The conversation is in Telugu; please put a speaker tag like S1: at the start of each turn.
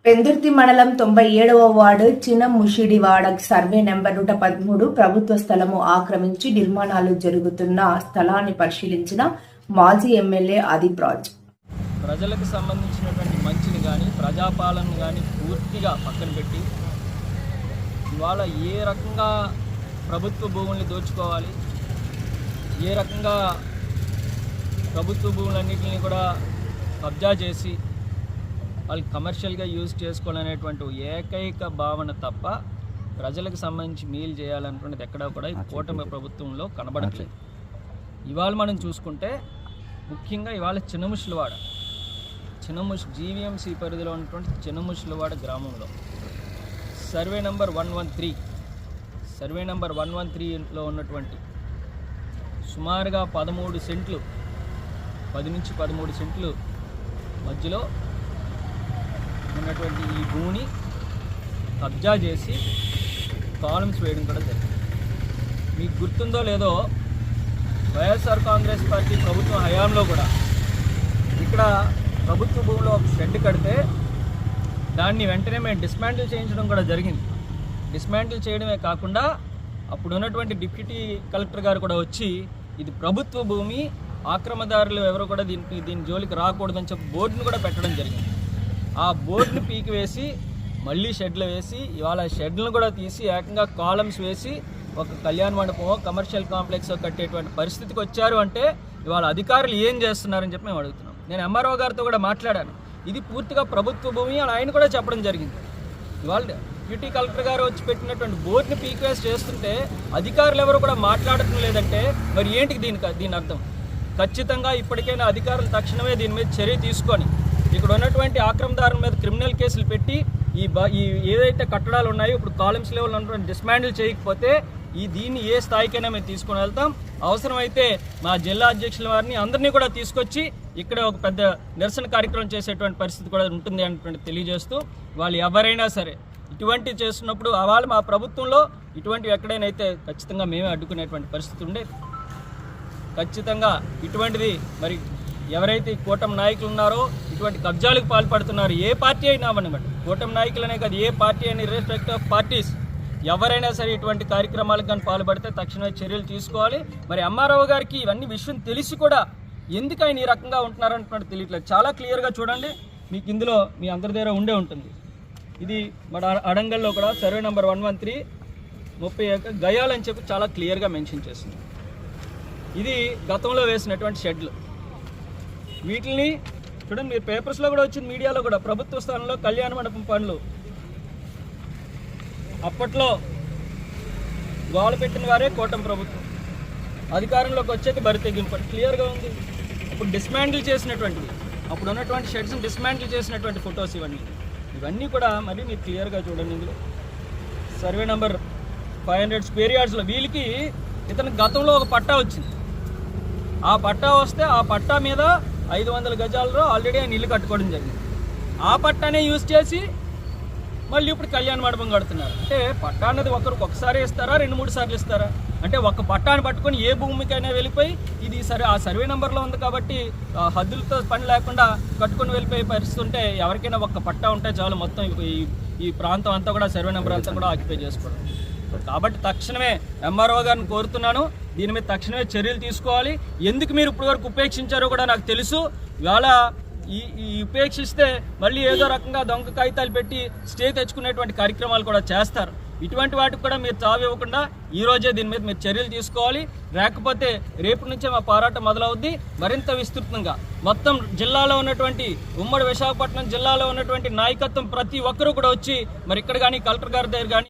S1: పెందుర్తి మండలం 97వ వార్డు చిన్నముషిడివాడ సర్వే నెంబర్ 113 ప్రభుత్వ స్థలము ఆక్రమించి నిర్మాణాలు జరుగుతున్న స్థలాన్ని పరిశీలించిన మాజీ ఎమ్మెల్యే ఆదిరాజ్.
S2: ప్రజలకు సంబంధించినటువంటి మంచిని కానీ ప్రజాపాలన కానీ పూర్తిగా పక్కన పెట్టి ఇవాళ ఏ రకంగా ప్రభుత్వ భూముల్ని దోచుకోవాలి, ఏ రకంగా ప్రభుత్వ భూములన్నింటినీ కూడా కబ్జా చేసి వాళ్ళు కమర్షియల్గా యూజ్ చేసుకోవాలనేటువంటి ఏకైక భావన తప్ప ప్రజలకు సంబంధించి మేలు చేయాలనుకున్నది ఎక్కడా కూడా ఈ కూటమి ప్రభుత్వంలో కనబడట్లేదు. ఇవాళ మనం చూసుకుంటే ముఖ్యంగా ఇవాళ చిన్నముషిడివాడ జీవీఎంసీ పరిధిలో ఉన్నటువంటి చిన్నముషిడివాడ గ్రామంలో సర్వే నెంబర్ 113లో ఉన్నటువంటి సుమారుగా 13 సెంట్లు 10 నుంచి 13 సెంట్లు మధ్యలో ఉన్నటువంటి ఈ భూమిని కబ్జా చేసి కాలమ్స్ వేయడం కూడా జరిగింది. మీకు గుర్తుందో లేదో, వైఎస్ఆర్ కాంగ్రెస్ పార్టీ ప్రభుత్వం హయాంలో కూడా ఇక్కడ ప్రభుత్వ భూమిలో ఒక షెడ్ కడితే దాన్ని వెంటనే మేము డిస్మాంటిల్ చేయించడం కూడా జరిగింది. డిస్మాంటిల్ చేయడమే కాకుండా అప్పుడు ఉన్నటువంటి డిప్యూటీ కలెక్టర్ గారు కూడా వచ్చి ఇది ప్రభుత్వ భూమి, ఆక్రమదారులు ఎవరు కూడా దీని జోలికి రాకూడదని చెప్పి బోర్డును కూడా పెట్టడం జరిగింది. ఆ బోర్డును పీకి వేసి మళ్ళీ షెడ్లు వేసి ఇవాళ షెడ్లను కూడా తీసి ఏకంగా కాలమ్స్ వేసి ఒక కళ్యాణ మండపమో కమర్షియల్ కాంప్లెక్సో కట్టేటువంటి పరిస్థితికి వచ్చారు. అంటే ఇవాళ అధికారులు ఏం చేస్తున్నారని చెప్పి మేము అడుగుతున్నాం. నేను ఎంఆర్ఓ గారితో కూడా మాట్లాడాను. ఇది పూర్తిగా ప్రభుత్వ భూమి అని ఆయన కూడా చెప్పడం జరిగింది. ఇవాళ డిప్యూటీ కలెక్టర్ గారు వచ్చి పెట్టినటువంటి బోర్డుని పీక్వేస్ చేస్తుంటే అధికారులు ఎవరు కూడా మాట్లాడటం లేదంటే మరి ఏంటికి దీని అర్థం? ఖచ్చితంగా ఇప్పటికైనా అధికారులు తక్షణమే దీని మీద చర్య తీసుకొని ఇక్కడ ఉన్నటువంటి ఆక్రమదారుల మీద క్రిమినల్ కేసులు పెట్టి ఈ ఏదైతే కట్టడాలు ఉన్నాయో ఇప్పుడు కాలమ్స్ లెవెల్ ఉన్నటువంటి డిస్మాండిల్ చేయకపోతే దీన్ని ఏ స్థాయికైనా మేము తీసుకొని వెళ్తాం. అవసరమైతే మా జిల్లా అధ్యక్షుల వారిని అందరినీ కూడా తీసుకొచ్చి ఇక్కడ ఒక పెద్ద నిరసన కార్యక్రమం చేసేటువంటి పరిస్థితి కూడా ఉంటుంది అనేటువంటి తెలియజేస్తూ, వాళ్ళు ఎవరైనా సరే ఇటువంటి చేస్తున్నప్పుడు వాళ్ళు మా ప్రభుత్వంలో ఇటువంటివి ఎక్కడైనా అయితే ఖచ్చితంగా మేమే అడ్డుకునేటువంటి పరిస్థితి ఉండేది. ఖచ్చితంగా ఇటువంటిది మరి ఎవరైతే కూటమి నాయకులు ఉన్నారో ఇటువంటి కబ్జాలకు పాల్పడుతున్నారు, ఏ పార్టీ అయినా అవ్వనివ్వండి, కూటమి నాయకులనే కాదు ఏ పార్టీ అయినా రెస్పెక్ట్ ఆఫ్ పార్టీస్ ఎవరైనా సరే ఇటువంటి కార్యక్రమాలకు కానీ పాల్పడితే తక్షణమే చర్యలు తీసుకోవాలి. మరి ఎంఆర్ఓ గారికి ఇవన్నీ విషయం తెలిసి కూడా ఎందుకు ఆయన ఈ రకంగా ఉంటున్నారన్నటువంటి తెలియట్లేదు. చాలా క్లియర్గా చూడండి, మీకు ఇందులో మీ అందరి దగ్గర ఉండే ఉంటుంది. ఇది మన అడంగల్లో కూడా సర్వే నెంబర్ 113 30 గయాలని చెప్పి చాలా క్లియర్గా మెన్షన్ చేస్తుంది. ఇది గతంలో వేసినటువంటి షెడ్లు. వీటిని చూడండి, మీరు పేపర్స్లో కూడా వచ్చింది, మీడియాలో కూడా ప్రభుత్వ స్థానంలో కళ్యాణ మండపం పనులు అప్పట్లో గోల పెట్టిన వారే కూటమి ప్రభుత్వం, అధికారంలోకి వచ్చేది బరి తెగింపు క్లియర్గా ఉంది. అప్పుడు డిస్మాంటిల్ చేసినటువంటివి, అప్పుడు ఉన్నటువంటి షెడ్స్ని డిస్మాంటిల్ చేసినటువంటి ఫొటోస్ ఇవన్నీ కూడా మరి మీరు క్లియర్గా చూడండి. ఇందులో సర్వే నెంబర్ 500 స్క్వేర్ యార్డ్స్లో వీళ్ళకి ఇతనికి గతంలో ఒక పట్టా వచ్చింది. ఆ పట్టా వస్తే ఆ పట్టా మీద 500 గజాలలో ఆల్రెడీ ఆయన ఇల్లు కట్టుకోవడం జరిగింది. ఆ పట్టానే యూజ్ చేసి మళ్ళీ ఇప్పుడు కళ్యాణ మండపం కడుతున్నారు. అంటే పట్టా అన్నది ఒకసారి ఇస్తారా, 2-3 సార్లు ఇస్తారా? అంటే ఒక పట్టాన్ని పట్టుకొని ఏ భూమికైనా వెళ్ళిపోయి ఇది సరే ఆ సర్వే నెంబర్లో ఉంది కాబట్టి హద్దులతో పని లేకుండా కట్టుకొని వెళ్ళిపోయే పరిస్థితి ఉంటే ఎవరికైనా ఒక్క పట్టా ఉంటే చాలు మొత్తం ఈ ప్రాంతం అంతా కూడా సర్వే నెంబర్ అంతా కూడా ఆక్యుపై చేసుకోవడం. కాబట్టి తక్షణమే ఎంఆర్ఓ గారిని కోరుతున్నాను, దీని మీద తక్షణమే చర్యలు తీసుకోవాలి. ఎందుకు మీరు ఇప్పటివరకు ఉపేక్షించారో కూడా నాకు తెలుసు. ఇవాళ ఈ ఉపేక్షిస్తే మళ్ళీ ఏదో రకంగా దొంగ కాగితాలు పెట్టి స్టే తెచ్చుకునేటువంటి కార్యక్రమాలు కూడా చేస్తారు. ఇటువంటి వాటికి కూడా మీరు తావు ఇవ్వకుండా ఈరోజే దీని మీద మీరు చర్యలు తీసుకోవాలి. లేకపోతే రేపు నుంచే మా పోరాటం మొదలవుద్ది మరింత విస్తృతంగా. మొత్తం జిల్లాలో ఉన్నటువంటి ఉమ్మడి విశాఖపట్నం జిల్లాలో ఉన్నటువంటి నాయకత్వం ప్రతి ఒక్కరూ కూడా వచ్చి మరి ఇక్కడ కానీ కలెక్టర్ గారి దగ్గర కానీ